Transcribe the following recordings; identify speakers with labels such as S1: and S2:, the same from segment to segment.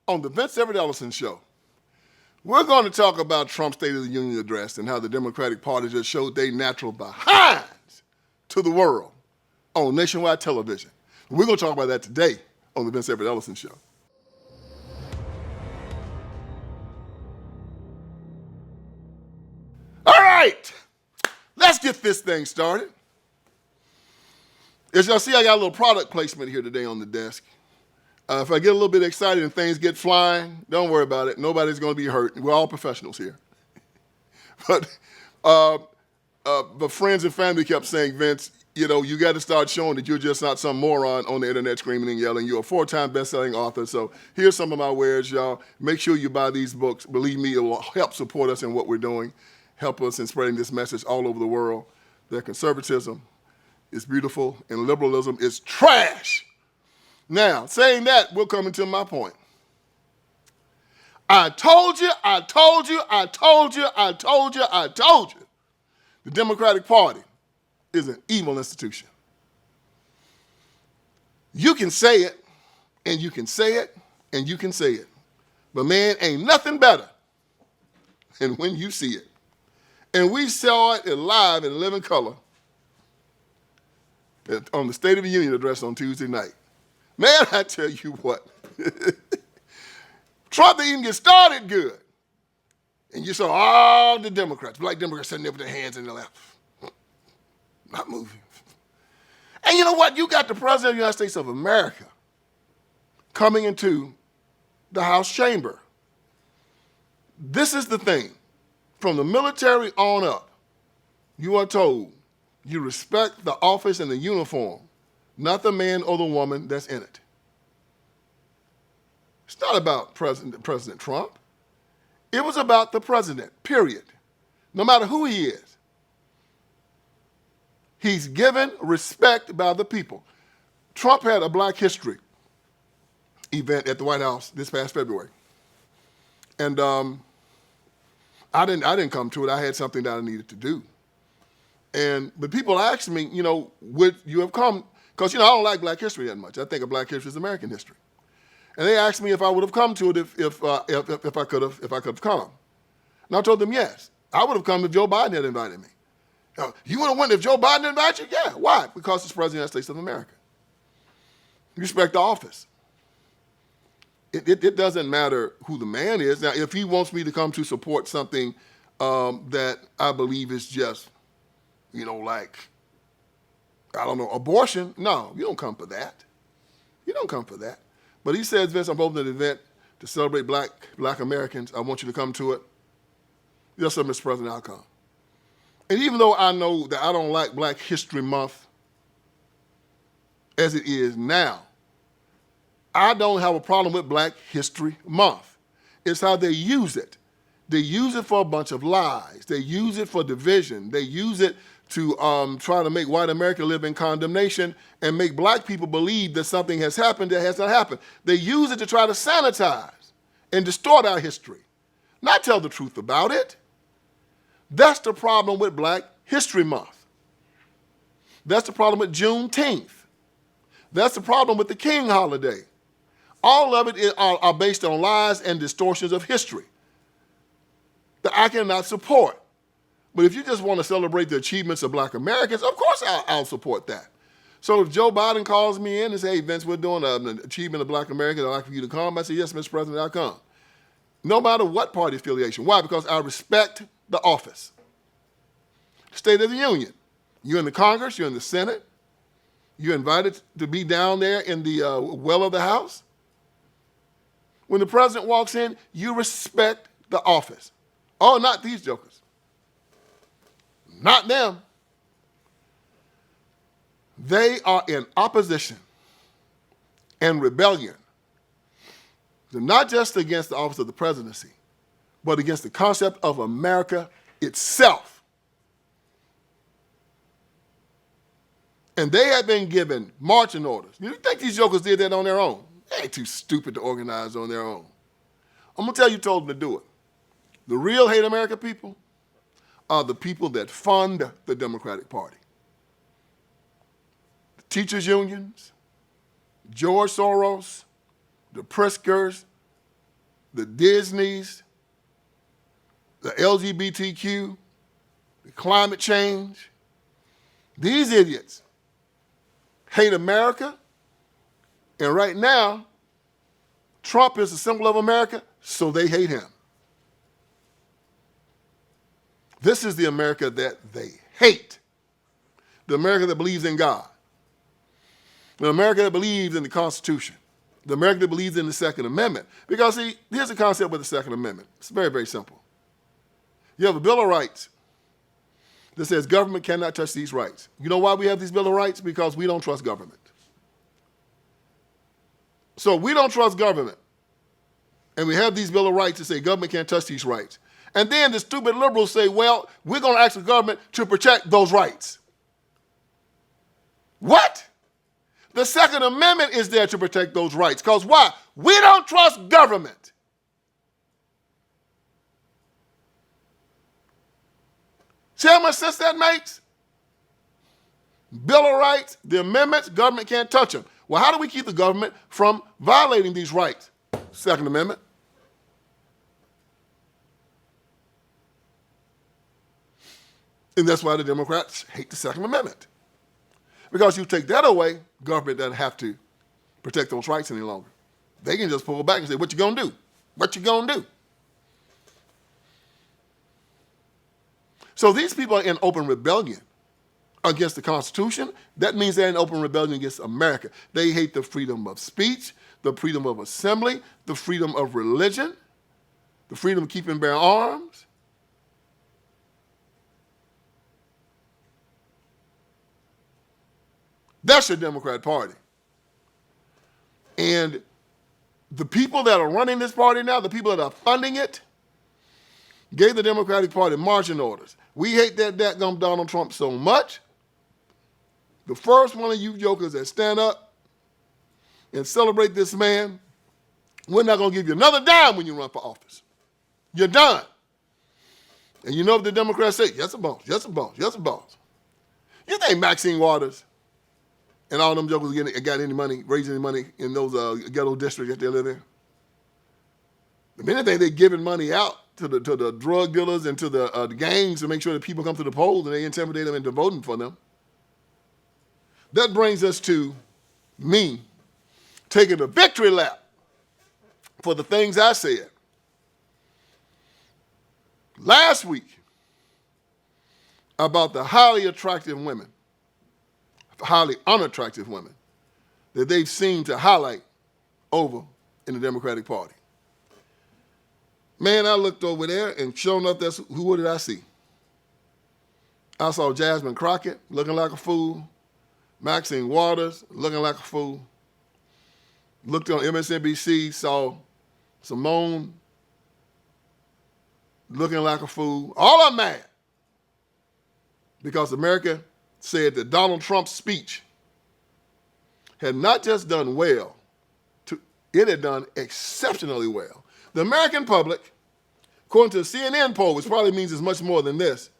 S1: On the Vince Everett Ellison Show, we're going to talk about Trump's State of the Union address and how the Democratic Party just showed their natural behinds to the world on nationwide television. We're going to talk about that today on the Vince Everett Ellison Show. All right, let's get this thing started. As y'all see, I got a little product placement here today on the desk. If I get a little bit excited and things get flying, don't worry about it. Nobody's going to be hurt. We're all professionals here. But friends and family kept saying, Vince, you know, you got to start showing that you're just not some moron on the internet screaming and yelling. You're a 4-time best-selling author. So here's some of my wares, y'all. Make sure you buy these books. Believe me, it will help support us in what we're doing, help us in spreading this message all over the world that conservatism is beautiful and liberalism is trash. Now, saying that, we're coming to my point. I told you. The Democratic Party is an evil institution. You can say it, and you can say it, and you can say it. But man, ain't nothing better than when you see it. And we saw it live in living color on the State of the Union address on Tuesday night. Man, I tell you what, Trump didn't even get started good. And you saw all the Democrats, black Democrats sitting there with their hands in their lap, not moving. And you know what? You got the President of the United States of America coming into the House chamber. This is the thing. From the military on up, you are told you respect the office and the uniform, not the man or the woman that's in it. It's not about President Trump. It was about the president, period. No matter who he is. He's given respect by the people. Trump had a Black History event at the White House this past February. And I didn't come to it. I had something that I needed to do. But people asked me, you know, would you have come? Because, you know, I don't like Black history that much. I think of Black history as American history. And they asked me if I would have come to it if I could have come. And I told them yes. I would have come if Joe Biden had invited me. You would have went if Joe Biden invited you? Yeah. Why? Because it's President of the United States of America. You respect the office. It doesn't matter who the man is. Now, if he wants me to come to support something that I believe is just, you know, like, I don't know, abortion, no, you don't come for that. You don't come for that. But he says, Vince, I'm holding an event to celebrate black Americans. I want you to come to it. Yes, sir, Mr. President, I'll come. And even though I know that I don't like Black History Month as it is now, I don't have a problem with Black History Month. It's how they use it. They use it for a bunch of lies. They use it for division. They use it to try to make white America live in condemnation and make black people believe that something has happened that has not happened. They use it to try to sanitize and distort our history, not tell the truth about it. That's the problem with Black History Month. That's the problem with Juneteenth. That's the problem with the King holiday. All of it are based on lies and distortions of history that I cannot support. But if you just want to celebrate the achievements of black Americans, of course I'll support that. So if Joe Biden calls me in and says, hey, Vince, we're doing an achievement of black Americans, I'd like for you to come, I say, yes, Mr. President, I'll come. No matter what party affiliation. Why? Because I respect the office. State of the Union. You're in the Congress, you're in the Senate, you're invited to be down there in the well of the House. When the president walks in, you respect the office. Oh, not these jokers. Not them. They are in opposition and rebellion, not just against the office of the presidency, but against the concept of America itself. And they have been given marching orders. You think these jokers did that on their own? They ain't too stupid to organize on their own. I'm going to tell you, told them to do it. The real hate America people are the people that fund the Democratic Party. The teachers' unions, George Soros, the Pritzkers, the Disneys, the LGBTQ, the climate change. These idiots hate America, and right now, Trump is the symbol of America, so they hate him. This is the America that they hate. The America that believes in God. The America that believes in the Constitution. The America that believes in the Second Amendment. Because, see, here's the concept with the Second Amendment. It's very, very simple. You have a Bill of Rights that says government cannot touch these rights. You know why we have these Bill of Rights? Because we don't trust government. So we don't trust government. And we have these Bill of Rights that say government can't touch these rights. And then the stupid liberals say, well, we're going to ask the government to protect those rights. What? The Second Amendment is there to protect those rights. Because why? We don't trust government. See how much sense that makes? Bill of Rights, the amendments, government can't touch them. Well, how do we keep the government from violating these rights? Second Amendment. And that's why the Democrats hate the Second Amendment. Because you take that away, government doesn't have to protect those rights any longer. They can just pull back and say, what you gonna do? What you gonna do? So these people are in open rebellion against the Constitution. That means they're in open rebellion against America. They hate the freedom of speech, the freedom of assembly, the freedom of religion, the freedom of keep and bear arms. That's your Democrat Party. And the people that are running this party now, the people that are funding it, gave the Democratic Party marching orders. We hate that dadgum Donald Trump so much. The first one of you jokers that stand up and celebrate this man, we're not going to give you another dime when you run for office. You're done. And you know what the Democrats say? Yes, a boss, yes, a boss, yes, a boss. You think Maxine Waters and all them jokers got any money, raising any money in those ghetto districts that they live in? The minute they're giving money out to the drug dealers and to the gangs to make sure that people come to the polls and they intimidate them into voting for them. That brings us to me taking a victory lap for the things I said. Last week, about the highly attractive women, highly unattractive women, that they've seemed to highlight over in the Democratic Party. Man, I looked over there, and sure enough, what did I see? I saw Jasmine Crockett looking like a fool, Maxine Waters looking like a fool. Looked on MSNBC, saw Simone looking like a fool. All of them mad because America said that Donald Trump's speech had not just done well, it had done exceptionally well. The American public, according to a CNN poll, which probably means as much more than this,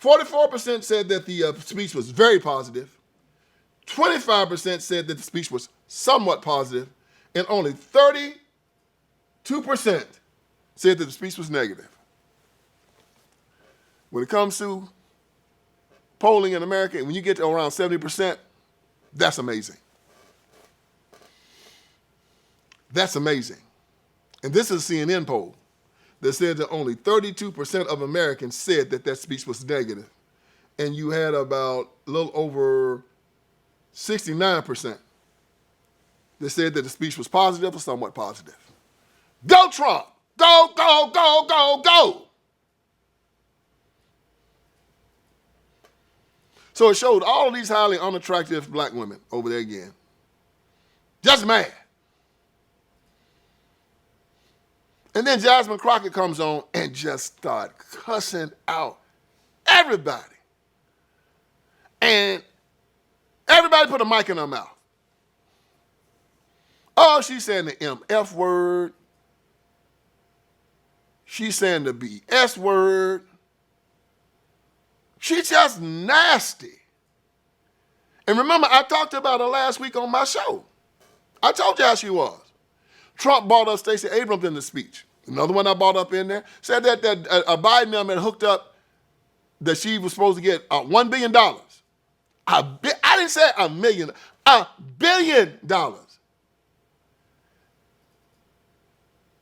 S1: 44% said that the speech was very positive, 25% said that the speech was somewhat positive, and only 32% said that the speech was negative. When it comes to polling in America, when you get to around 70%, that's amazing. That's amazing. And this is a CNN poll that said that only 32% of Americans said that that speech was negative. And you had about a little over 69% that said that the speech was positive or somewhat positive. Go Trump! Go, go, go, go, go! So it showed all of these highly unattractive black women over there again. Just mad. And then Jasmine Crockett comes on and just start cussing out everybody. And everybody put a mic in her mouth. Oh, she's saying the MF word. She's saying the BS word. She's just nasty. And remember, I talked about her last week on my show. I told you how she was. Trump brought up Stacey Abrams in the speech. Another one I brought up in there said that Biden had hooked up that she was supposed to get $1 billion. I didn't say $1 million, $1 billion.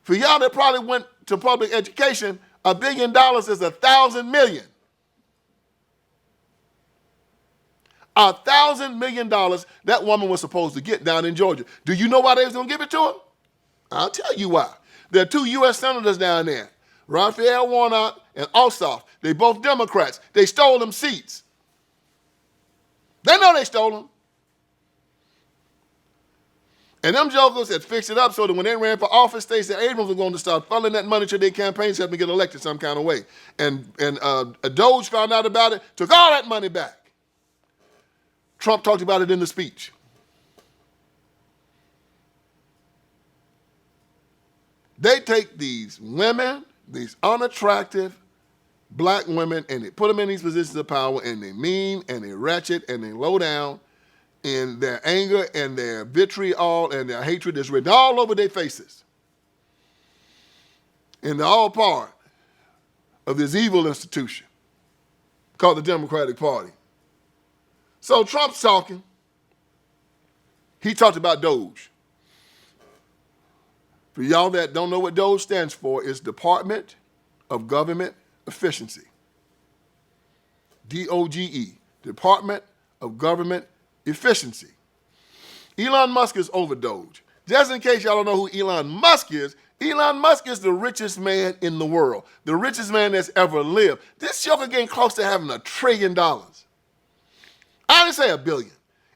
S1: For y'all that probably went to public education, $1 billion is 1,000 million. $1,000 million that woman was supposed to get down in Georgia. Do you know why they was going to give it to her? I'll tell you why. There are 2 U.S. senators down there, Raphael Warnock and Ossoff. They both Democrats. They stole them seats. They know they stole them. And them jokers had fixed it up so that when they ran for office, Stacey Abrams was going to start funneling that money to their campaigns to help them get elected some kind of way. And Doge found out about it, took all that money back. Trump talked about it in the speech. They take these women, these unattractive black women, and they put them in these positions of power, and they mean, and they ratchet, and they low down, and their anger and their vitriol and their hatred is written all over their faces. And they're all part of this evil institution called the Democratic Party. So Trump's talking. He talked about Doge. For y'all that don't know what Doge stands for, it's Department of Government Efficiency. DOGE, Department of Government Efficiency. Elon Musk is over Doge. Just in case y'all don't know who Elon Musk is the richest man in the world, the richest man that's ever lived. This joker getting close to having $1 trillion. I didn't say $1 billion.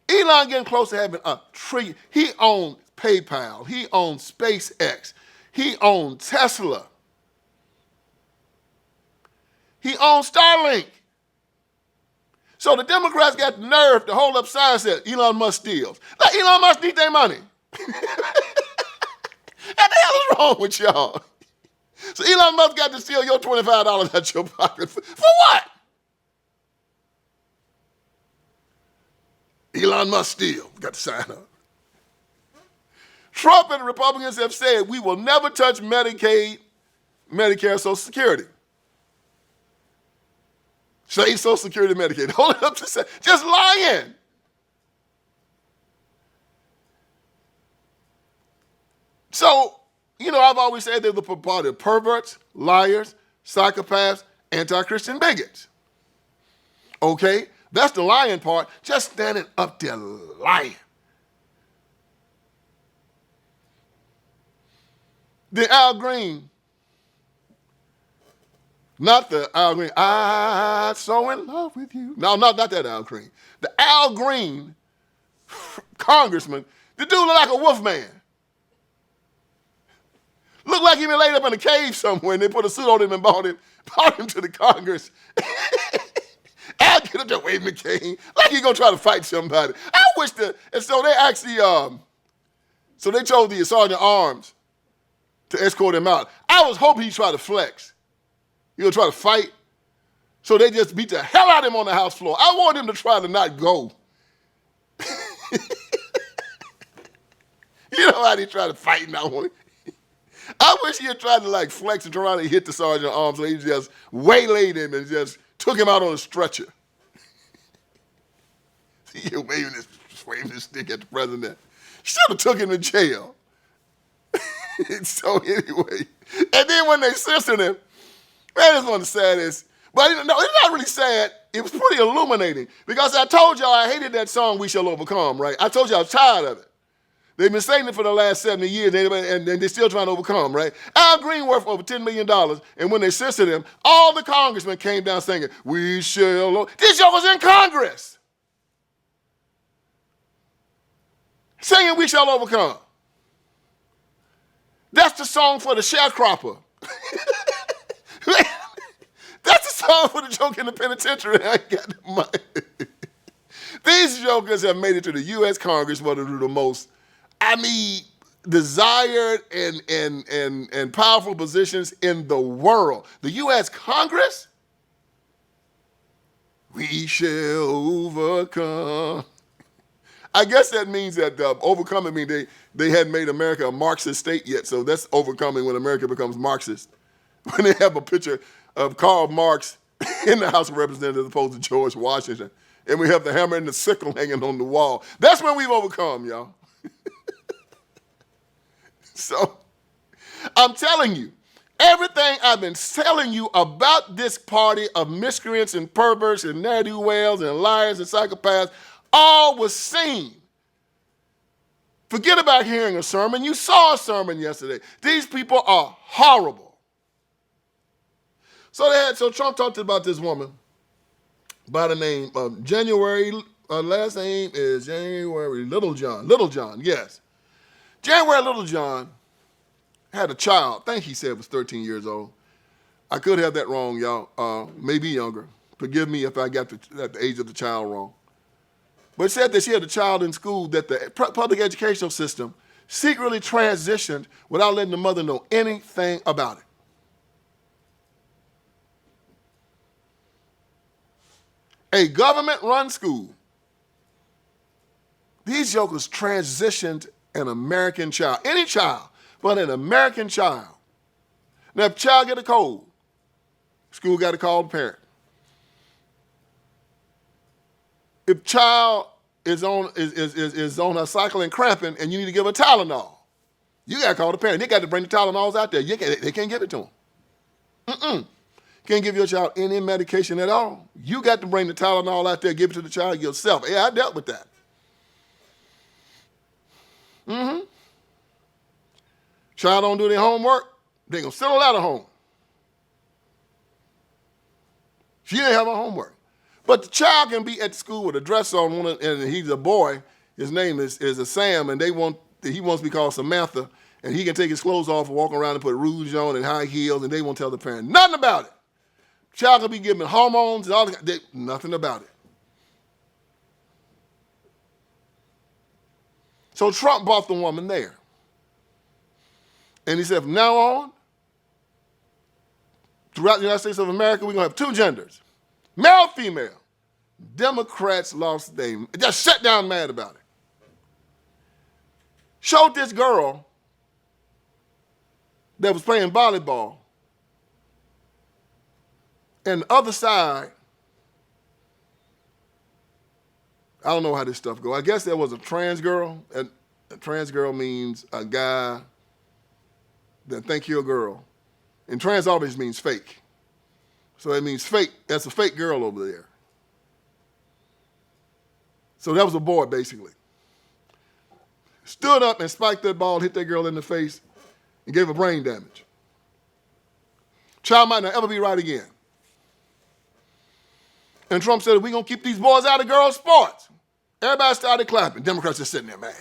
S1: Elon getting close to having $1 trillion. He owns PayPal. He owns SpaceX. He owns Tesla. He owns Starlink. So the Democrats got the nerve to hold up signs that Elon Musk steals. Like Elon Musk need their money. What the hell is wrong with y'all? So Elon Musk got to steal your $25 out your pocket. For what? Elon Musk steal. Got to sign up. Trump and the Republicans have said we will never touch Medicaid, Medicare, Social Security. Say Social Security, Medicaid. Hold it up to say, just lying. So, I've always said they're the party of perverts, liars, psychopaths, anti-Christian bigots. Okay? That's the lying part, just standing up there lying. The Al Green, not the Al Green, I'm so in love with you. No, not that Al Green. The Al Green congressman, the dude looked like a wolf man. Looked like he been laid up in a cave somewhere and they put a suit on him and brought him to the Congress. Al get up there waving the cane like he gonna try to fight somebody. I wish and so they actually, so they told the sergeant arms to escort him out. I was hoping he'd try to flex. He'll try to fight. So they just beat the hell out of him on the house floor. I want him to try to not go. You know how they try to fight now. I wish he had tried to flex and try to hit the sergeant's arm so he just waylaid him and just took him out on a stretcher. He waving his stick at the president. Should have took him to jail. So anyway, and then when they censored him, man, it's one of the saddest. But no, it's not really sad. It was pretty illuminating because I told y'all I hated that song, We Shall Overcome, right? I told you I was tired of it. They've been saying it for the last 70 years, and they're still trying to overcome, right? Al Green worth over $10 million, and when they censored him, all the congressmen came down singing, We Shall This joke was in Congress. Singing We Shall Overcome. That's the song for the sharecropper. That's the song for the joke in the penitentiary. I ain't got the money. These jokers have made it to the U.S. Congress, one of the most, desired and powerful positions in the world. The U.S. Congress, we shall overcome. I guess that means that overcoming means they hadn't made America a Marxist state yet, so that's overcoming when America becomes Marxist. When they have a picture of Karl Marx in the House of Representatives as opposed to George Washington, and we have the hammer and the sickle hanging on the wall. That's when we've overcome, y'all. So I'm telling you, everything I've been telling you about this party of miscreants and perverts and ne'er-do-wells and liars and psychopaths, all was seen. Forget about hearing a sermon. You saw a sermon yesterday. These people are horrible. So Trump talked about this woman by the name of January. Last name is January Littlejohn. Littlejohn, yes. January Littlejohn had a child. I think he said was 13 years old. I could have that wrong, y'all. Maybe younger. Forgive me if I got the age of the child wrong. But it said that she had a child in school that the public educational system secretly transitioned without letting the mother know anything about it. A government-run school. These jokers transitioned an American child. Any child, but an American child. Now, if child get a cold, school got to call the parent. If child is on a cycle and cramping and you need to give a Tylenol, you got to call the parent. They got to bring the Tylenols out there. They can't give it to them. Can't give your child any medication at all. You got to bring the Tylenol out there, give it to the child yourself. Yeah, I dealt with that. Child don't do their homework, they going to send a letter home. She didn't have her homework. But the child can be at school with a dress on, and he's a boy. His name is a Sam, and he wants to be called Samantha, and he can take his clothes off and walk around and put rouge on and high heels, and they won't tell the parent nothing about it. Child can be given hormones and all that. Nothing about it. So Trump brought the woman there. And he said, from now on, throughout the United States of America, we're going to have two genders. Male, female. Democrats lost their, just shut down mad about it. Showed this girl that was playing volleyball. And the other side, I don't know how this stuff goes. I guess there was a trans girl. And a trans girl means a guy that think you're a girl. And trans always means fake. So it means fake. That's a fake girl over there. So that was a boy, basically. Stood up and spiked that ball, hit that girl in the face, and gave her brain damage. Child might not ever be right again. And Trump said, we're going to keep these boys out of girls' sports. Everybody started clapping. Democrats just sitting there mad.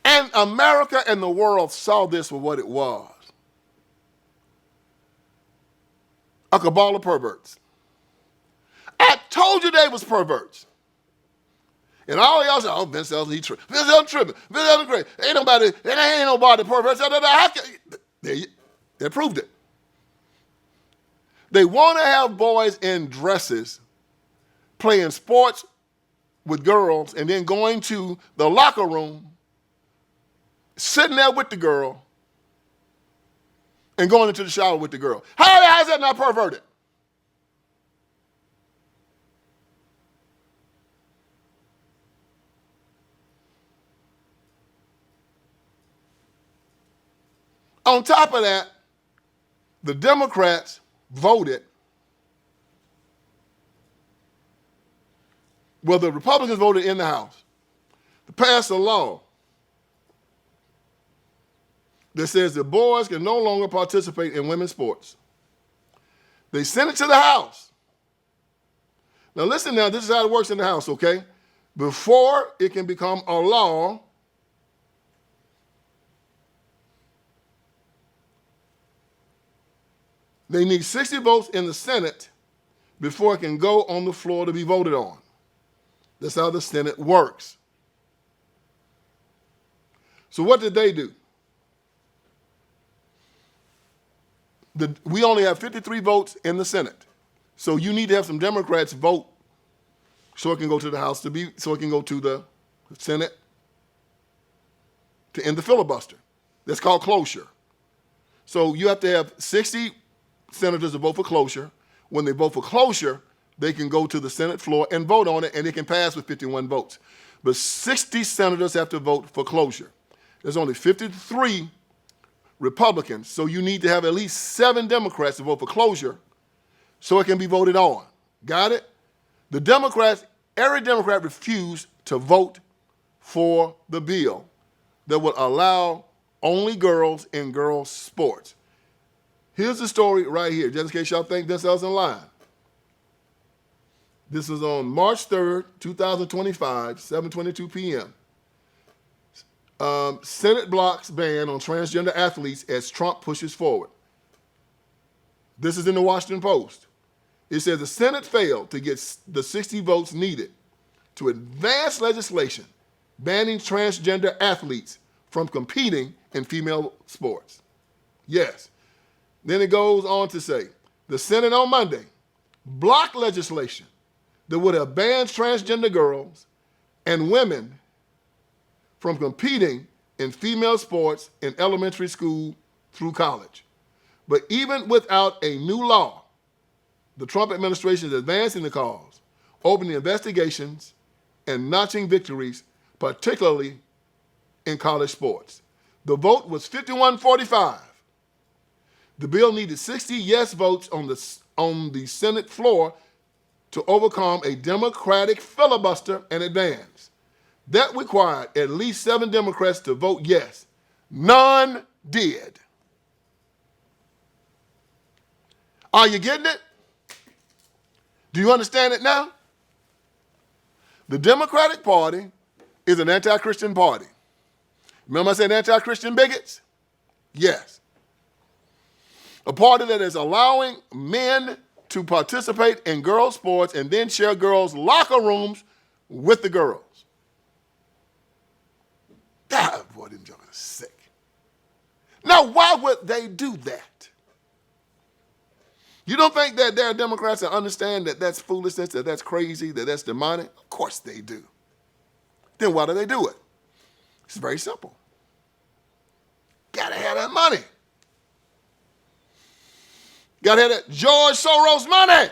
S1: And America and the world saw this for what it was. A cabal of perverts. I told you they was perverts. And all y'all say, oh, Vince Ellison, he tripping. Vince Ellison tripping. Vince Ellison great. Ain't nobody perverts. They proved it. They want to have boys in dresses playing sports with girls and then going to the locker room, sitting there with the girl, and going into the shower with the girl. How is that not perverted? On top of that, the Democrats voted, well, the Republicans voted in the House to pass a law that says that boys can no longer participate in women's sports. They sent it to the House. Now listen now, this is how it works in the House, okay? Before it can become a law, they need 60 votes in the Senate before it can go on the floor to be voted on. That's how the Senate works. So what did they do? We only have 53 votes in the Senate. So you need to have some Democrats vote so it can go to the House so it can go to the Senate to end the filibuster. That's called cloture. So you have to have 60 senators to vote for cloture. When they vote for cloture, they can go to the Senate floor and vote on it, and it can pass with 51 votes. But 60 senators have to vote for cloture. There's only 53 Republicans, so you need to have at least 7 Democrats to vote for cloture so it can be voted on. Got it? The Democrats, every Democrat refused to vote for the bill that would allow only girls in girls' sports. Here's the story right here, just in case y'all think Vince Ellison lying. This was on March 3rd, 2025, 7:22 p.m. Senate blocks ban on transgender athletes as Trump pushes forward. This is in the Washington Post. It says the Senate failed to get the 60 votes needed to advance legislation banning transgender athletes from competing in female sports. Yes. Then it goes on to say, the Senate on Monday blocked legislation that would have banned transgender girls and women from competing in female sports in elementary school through college. But even without a new law, the Trump administration is advancing the cause, opening investigations, and notching victories, particularly in college sports. The vote was 51-45. The bill needed 60 yes votes on the Senate floor to overcome a Democratic filibuster and advance. That required at least 7 Democrats to vote yes. None did. Are you getting it? Do you understand it now? The Democratic Party is an anti-Christian party. Remember I said anti-Christian bigots? Yes. A party that is allowing men to participate in girls' sports and then share girls' locker rooms with the girls. God, boy, them jokers are sick. Now, why would they do that? You don't think that there are Democrats that understand that that's foolishness, that that's crazy, that that's demonic? Of course they do. Then why do they do it? It's very simple. Gotta have that money. Gotta have that George Soros money.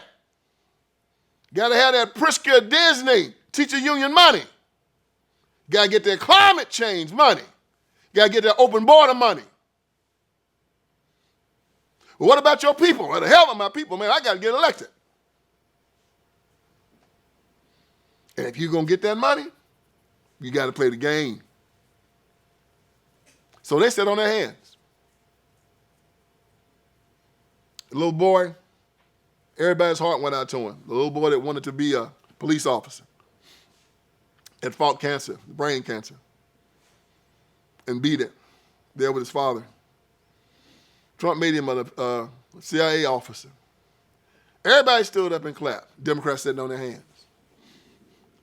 S1: Gotta have that Pritzker Disney teacher union money. Gotta get that climate change money. Gotta get that open border money. Well, what about your people? Well, the hell with my people, man, I gotta get elected. And if you're gonna get that money, you gotta play the game. So they sat on their hands. The little boy, everybody's heart went out to him. The little boy that wanted to be a police officer, had fought cancer, brain cancer, and beat it there with his father. Trump made him a CIA officer. Everybody stood up and clapped. Democrats sitting on their hands.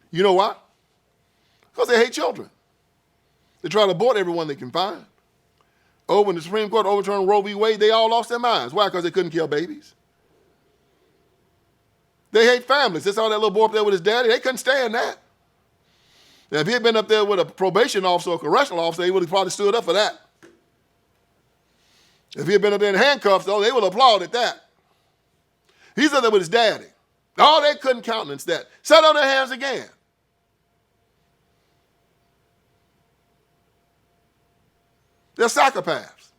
S1: You know why? Because they hate children. They try to abort everyone they can find. Oh, when the Supreme Court overturned Roe v. Wade, they all lost their minds. Why? Because they couldn't kill babies. They hate families. They saw that little boy up there with his daddy. They couldn't stand that. Now, if he had been up there with a probation officer or a correctional officer, he would have probably stood up for that. If he had been up there in handcuffs, though, they would have applauded that. He's up there with his daddy. Oh, they couldn't countenance that. Sat on their hands again. They're psychopaths.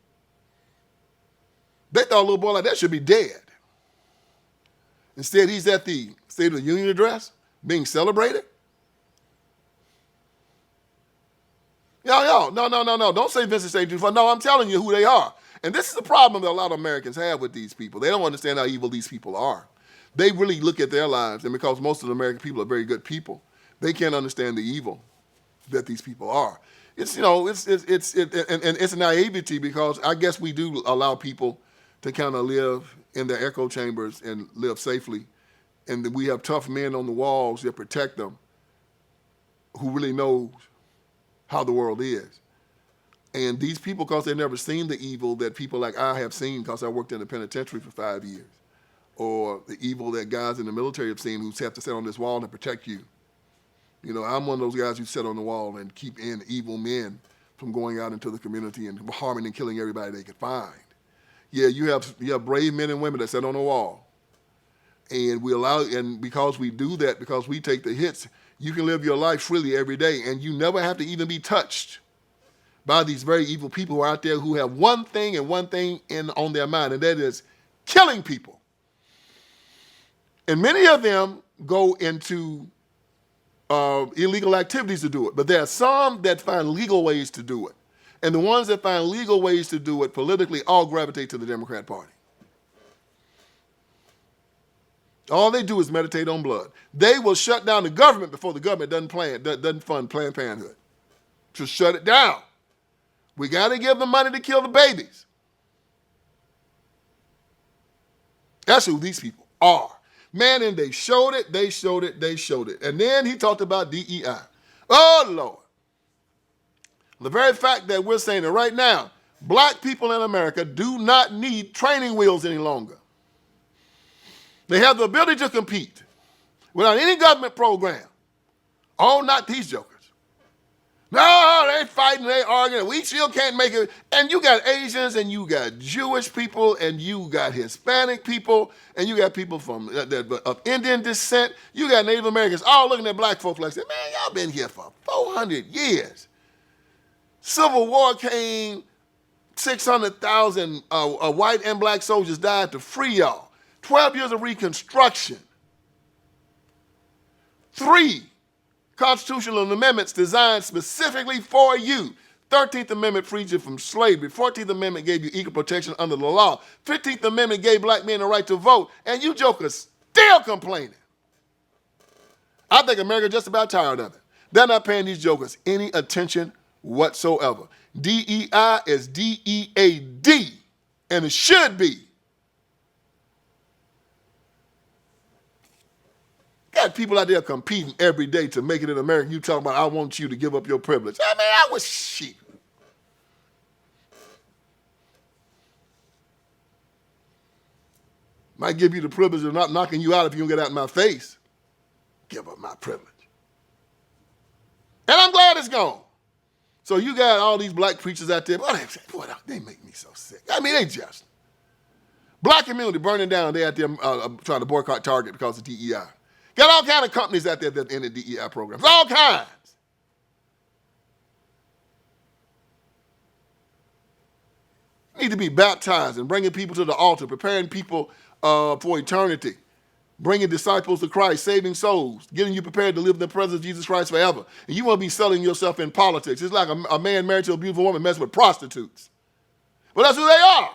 S1: They thought a little boy like that should be dead. Instead, he's at the State of the Union address being celebrated. No. Don't say Vincent St. Jude. No, I'm telling you who they are. And this is the problem that a lot of Americans have with these people. They don't understand how evil these people are. They really look at their lives, and because most of the American people are very good people, they can't understand the evil that these people are. It's a naivety because I guess we do allow people to kind of live in their echo chambers and live safely, and we have tough men on the walls that protect them, who really know how the world is. And these people, because they've never seen the evil that people like I have seen, because I worked in the penitentiary for 5 years, or the evil that guys in the military have seen who have to sit on this wall and protect you. You know, I'm one of those guys who sit on the wall and keep in evil men from going out into the community and harming and killing everybody they could find. Yeah, you have brave men and women that sit on the wall. And because we do that, because we take the hits, you can live your life freely every day, and you never have to even be touched by these very evil people who are out there who have one thing on their mind, and that is killing people. And many of them go into illegal activities to do it, but there are some that find legal ways to do it. And the ones that find legal ways to do it politically all gravitate to the Democrat Party. All they do is meditate on blood. They will shut down the government before the government doesn't fund Planned Parenthood. Just shut it down. We got to give them money to kill the babies. That's who these people are. Man, and they showed it. And then he talked about DEI. Oh, Lord. The very fact that we're saying that right now, black people in America do not need training wheels any longer. They have the ability to compete without any government program. Oh, not these jokers. No, they fighting, they arguing. We still can't make it. And you got Asians, and you got Jewish people, and you got Hispanic people, and you got people of Indian descent. You got Native Americans all looking at black folks like, man, y'all been here for 400 years. Civil War came, 600,000 white and black soldiers died to free y'all. 12 years of Reconstruction. 3 constitutional amendments designed specifically for you. 13th Amendment freed you from slavery. 14th Amendment gave you equal protection under the law. 15th Amendment gave black men the right to vote. And you jokers still complaining. I think America's just about tired of it. They're not paying these jokers any attention whatsoever. DEI is DEAD, and it should be. Got people out there competing every day to make it in America. You talking about, I want you to give up your privilege. I mean, I was sheep. Might give you the privilege of not knocking you out if you don't get out of my face. Give up my privilege. And I'm glad it's gone. So you got all these black preachers out there. Boy, they make me so sick. I mean, they just. Black community burning down. They out there trying to boycott Target because of DEI. Got all kind of companies out there that are in the DEI programs. All kinds. Need to be baptized and bringing people to the altar, preparing people for eternity, bringing disciples to Christ, saving souls, getting you prepared to live in the presence of Jesus Christ forever. And you want to be selling yourself in politics. It's like a man married to a beautiful woman messing with prostitutes. But that's who they are.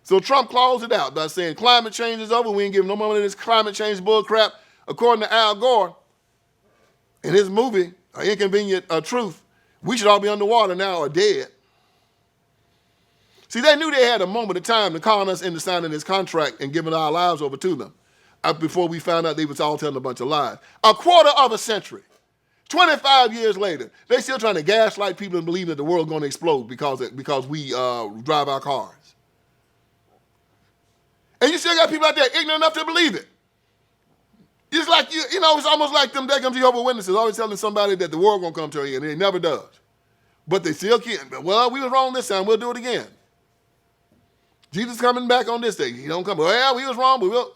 S1: So Trump closed it out by saying climate change is over. We ain't giving no more of this climate change bull crap. According to Al Gore, in his movie, Inconvenient Truth, we should all be underwater now or dead. See, they knew they had a moment of time to con us into signing this contract and giving our lives over to them before we found out they was all telling a bunch of lies. A quarter of a century, 25 years later, they still trying to gaslight people and believe that the world's going to explode because we drive our cars. And you still got people out there ignorant enough to believe it. It's like, you know, it's almost like them Jehovah's Witnesses always telling somebody that the world going to come to an end, and it never does. But they still can't. Well, we was wrong this time. We'll do it again. Jesus coming back on this day. He don't come. Well, we was wrong, but we'll.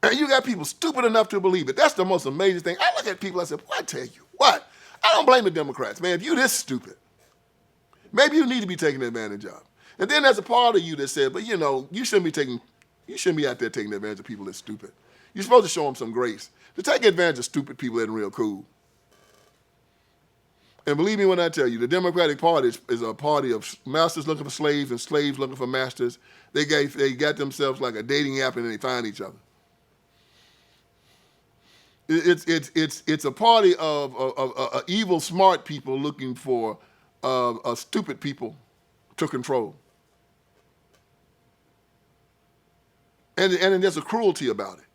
S1: And you got people stupid enough to believe it. That's the most amazing thing. I look at people, I say, boy, I tell you what. I don't blame the Democrats, man. If you this stupid, maybe you need to be taken advantage of. And then there's a part of you that said, but you know, you shouldn't be out there taking advantage of people that's stupid. You're supposed to show them some grace. To take advantage of stupid people isn't real cool. And believe me when I tell you, the Democratic Party is a party of masters looking for slaves and slaves looking for masters. They got themselves like a dating app and then they find each other. It's a party of evil, smart people looking for stupid people to control. And there's a cruelty about it.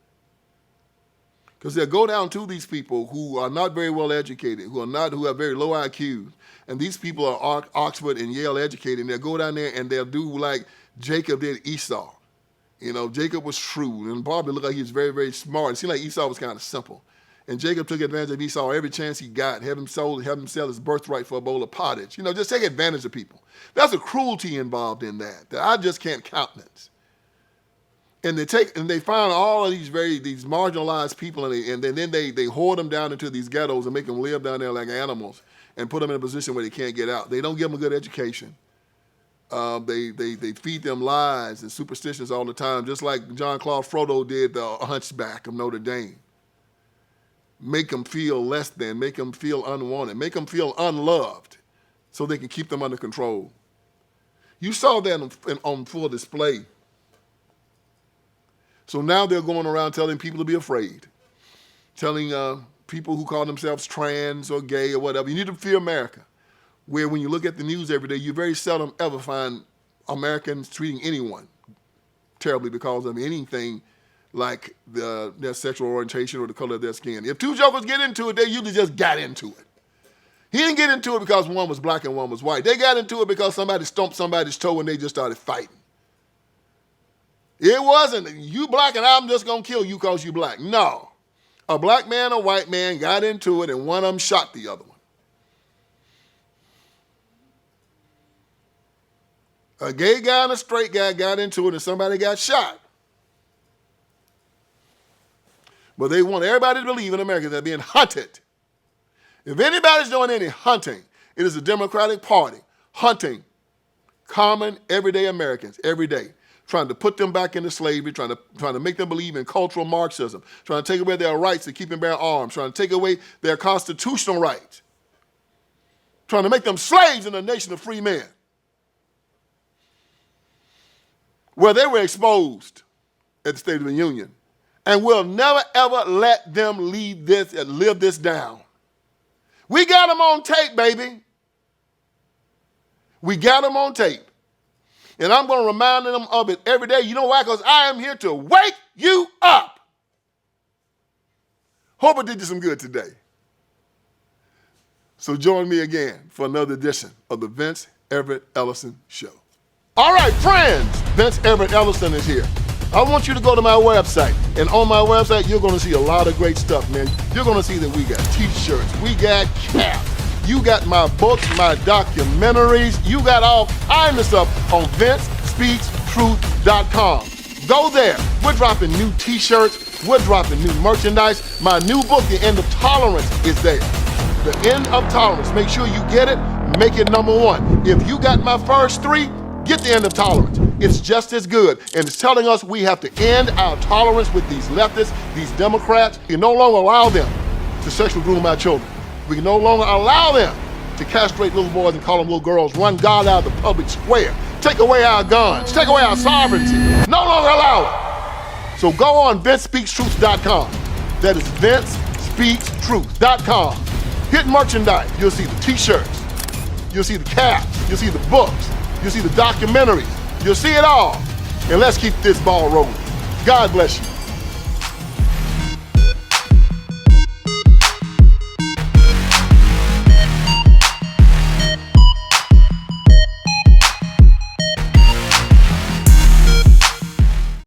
S1: Because they'll go down to these people who are not very well educated, who have very low IQs, and these people are Oxford and Yale educated, and they'll go down there and they'll do like Jacob did Esau. You know, Jacob was shrewd and probably looked like he was very, very smart. It seemed like Esau was kind of simple. And Jacob took advantage of Esau every chance he got, have him sell his birthright for a bowl of pottage. You know, just take advantage of people. There's a cruelty involved in that I just can't countenance. And they find all of these marginalized people, and then they hoard them down into these ghettos and make them live down there like animals and put them in a position where they can't get out. They don't give them a good education. They feed them lies and superstitions all the time, just like John Claude Frodo did the Hunchback of Notre Dame. Make them feel less than, make them feel unwanted, make them feel unloved so they can keep them under control. You saw that on full display. So now they're going around telling people to be afraid, telling people who call themselves trans or gay or whatever, you need to fear America, where when you look at the news every day, you very seldom ever find Americans treating anyone terribly because of anything like their sexual orientation or the color of their skin. If two jokers get into it, they usually just got into it. He didn't get into it because one was black and one was white. They got into it because somebody stomped somebody's toe and they just started fighting. It wasn't, you black and I'm just going to kill you because you black. No. A black man and a white man got into it and one of them shot the other one. A gay guy and a straight guy got into it and somebody got shot. But they want everybody to believe in America they're being hunted. If anybody's doing any hunting, it is the Democratic Party hunting common, everyday Americans every day, trying to put them back into slavery, trying to make them believe in cultural Marxism, trying to take away their rights to keep and bear arms, trying to take away their constitutional rights, trying to make them slaves in a nation of free men, where they were exposed at the State of the Union. And we'll never, ever let them live this down. We got them on tape, baby. We got them on tape. And I'm going to remind them of it every day. You know why? Because I am here to wake you up. Hope I did you some good today. So join me again for another edition of the Vince Everett Ellison Show. All right, friends, Vince Everett Ellison is here. I want you to go to my website. And on my website, you're going to see a lot of great stuff, man. You're going to see that we got T-shirts, we got caps. You got my books, my documentaries. You got all kinds of stuff on VinceSpeaksTruth.com. Go there. We're dropping new T-shirts. We're dropping new merchandise. My new book, The End of Tolerance, is there. The End of Tolerance. Make sure you get it. Make it #1. If you got my first 3, get The End of Tolerance. It's just as good. And it's telling us we have to end our tolerance with these leftists, these Democrats. We can no longer allow them to sexually groom our children. We can no longer allow them to castrate little boys and call them little girls, run God out of the public square, take away our guns, take away our sovereignty. No longer allow it. So go on VinceSpeaksTruth.com. That is VinceSpeaksTruth.com. Hit merchandise. You'll see the T-shirts. You'll see the caps. You'll see the books. You'll see the documentaries. You'll see it all. And let's keep this ball rolling. God bless you.